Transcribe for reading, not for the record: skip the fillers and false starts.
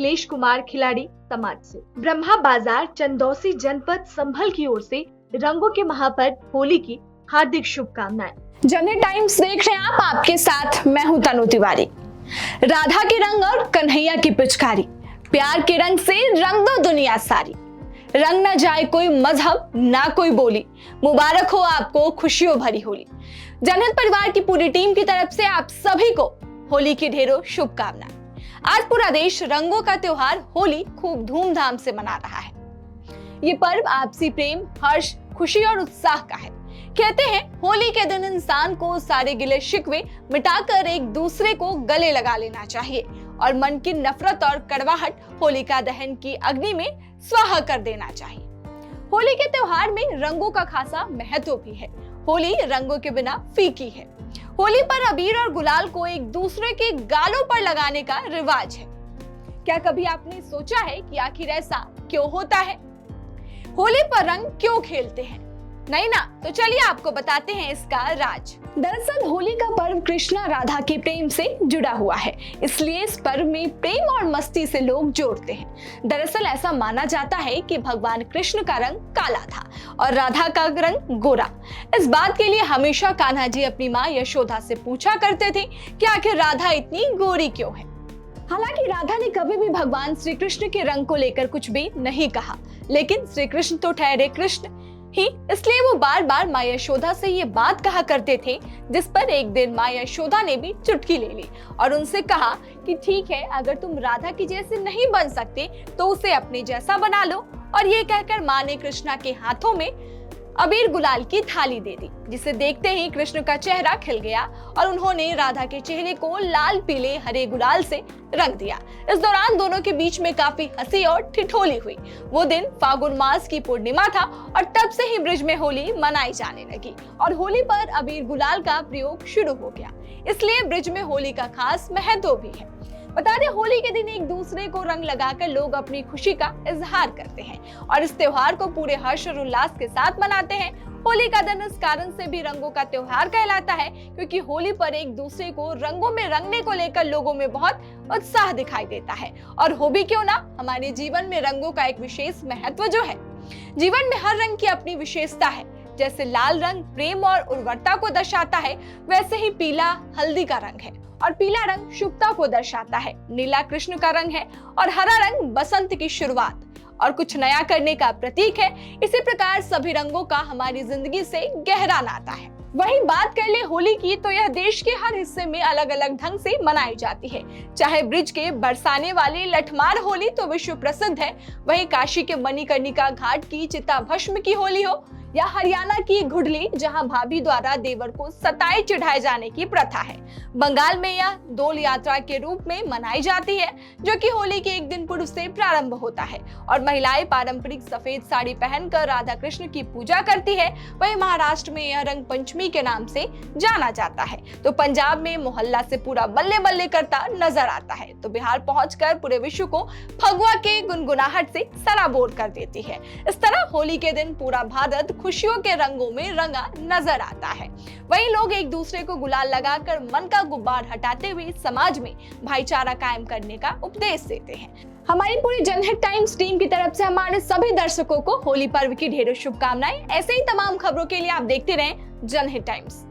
नीलेश कुमार खिलाड़ी समाज से। ब्रह्मा बाजार चंदौसी जनपद संभल की ओर से रंगों के महापर्व होली की हार्दिक शुभकामनाएं। जनहित टाइम्स देख रहे हैं आप, आपके साथ मैं हूं तनु तिवारी। राधा के रंग और कन्हैया की पिचकारी, प्यार के रंग से रंग दो दुनिया सारी। रंग न जाए कोई मजहब ना कोई बोली, मुबारक हो आपको खुशियों भरी होली। जनहित परिवार की पूरी टीम की तरफ से आप सभी को होली की ढेरों शुभकामनाएं। आज पूरा देश रंगों का त्योहार होली खूब धूमधाम से मना रहा है। ये पर्व आपसी प्रेम, हर्ष, खुशी और उत्साह का है। कहते हैं होली के दिन इंसान को सारे गिले शिकवे मिटाकर एक दूसरे को गले लगा लेना चाहिए और मन की नफरत और कड़वाहट होलिका दहन की अग्नि में स्वाहा कर देना चाहिए। होली के त्योहार में रंगों का खासा महत्व भी है। होली रंगों के बिना फीकी है। होली पर अबीर और गुलाल को एक दूसरे के गालों पर लगाने का रिवाज है। क्या कभी आपने सोचा है कि आखिर ऐसा क्यों होता है? होली पर रंग क्यों खेलते हैं? नहीं ना, तो चलिए आपको बताते हैं इसका राज। दरअसल होली का पर्व कृष्णा राधा के प्रेम से जुड़ा हुआ है, इसलिए इस पर्व में प्रेम और मस्ती से लोग जोड़ते हैं। दरअसल ऐसा माना जाता है कि भगवान कृष्ण का रंग काला था और राधा का रंग गोरा। इस बात के लिए हमेशा कान्हा जी अपनी माँ यशोदा से पूछा करते थे कि आखिर राधा इतनी गोरी क्यों है। हालांकि राधा ने कभी भी भगवान श्री कृष्ण के रंग को लेकर कुछ भी नहीं कहा, लेकिन श्री कृष्ण तो ठहरे कृष्ण ही, इसलिए वो बार बार माँ यशोदा से ये बात कहा करते थे, जिस पर एक दिन माँ यशोदा ने भी चुटकी ले ली और उनसे कहा कि ठीक है, अगर तुम राधा की जैसे नहीं बन सकते तो उसे अपने जैसा बना लो। और ये कहकर माँ ने कृष्णा के हाथों में अबीर गुलाल की थाली दे दी, जिसे देखते ही कृष्ण का चेहरा खिल गया और उन्होंने राधा के चेहरे को लाल, पीले, हरे गुलाल से रंग दिया। इस दौरान दोनों के बीच में काफी हंसी और ठिठोली हुई। वो दिन फागुन मास की पूर्णिमा था और तब से ही ब्रिज में होली मनाई जाने लगी और होली पर अबीर गुलाल का प्रयोग शुरू हो गया। इसलिए ब्रिज में होली का खास महत्व भी है। बता दें, होली के दिन एक दूसरे को रंग लगाकर लोग अपनी खुशी का इजहार करते हैं और इस त्योहार को पूरे हर्ष और उल्लास के साथ मनाते हैं। होली का दिन इस कारण से भी रंगों का त्योहार कहलाता है, क्योंकि होली पर एक दूसरे को रंगों में रंगने को लेकर लोगों में बहुत उत्साह दिखाई देता है। और हो भी क्यों ना, हमारे जीवन में रंगों का एक विशेष महत्व जो है। जीवन में हर रंग की अपनी विशेषता है। जैसे लाल रंग प्रेम और उर्वरता को दर्शाता है, वैसे ही पीला हल्दी का रंग है और पीला रंग शुभता को दर्शाता है। नीला कृष्ण का रंग है और हरा रंग बसंत की शुरुआत और कुछ नया करने का प्रतीक है। इसी प्रकार सभी रंगों का हमारी जिंदगी से गहरा नाता है। वहीं बात कर ले होली की, तो यह देश के हर हिस्से में अलग अलग ढंग से मनाई जाती है। चाहे ब्रिज के बरसाने वाली लठमार होली तो विश्व प्रसिद्ध है, वहीं काशी के मणिकर्णिका घाट की चिता भस्म की होली हो या हरियाणा की घुडली, जहां भाभी द्वारा देवर को सताई चढ़ाए जाने की प्रथा है। बंगाल में यह डोल यात्रा के रूप में मनाई जाती है, जो कि होली के एक दिन पूर्व से प्रारंभ होता है और महिलाएं पारंपरिक सफेद साड़ी पहनकर राधा कृष्ण की पूजा करती है। वहीं महाराष्ट्र में यह रंग पंचमी के नाम से जाना जाता है, तो पंजाब में मोहल्ला से पूरा बल्ले बल्ले करता नजर आता है, तो बिहार पहुंचकर पूरे विश्व को फगुआ के गुनगुनाहट से सराबोर कर देती है। इस तरह होली के दिन पूरा भारत खुशियों के रंगों में रंगा नजर आता है। वहीं लोग एक दूसरे को गुलाल लगाकर मन का गुब्बार हटाते हुए समाज में भाईचारा कायम करने का उपदेश देते हैं। हमारी पूरी जनहित टाइम्स टीम की तरफ से हमारे सभी दर्शकों को होली पर्व की ढेरों शुभकामनाएं। ऐसे ही तमाम खबरों के लिए आप देखते रहें जनहित टाइम्स।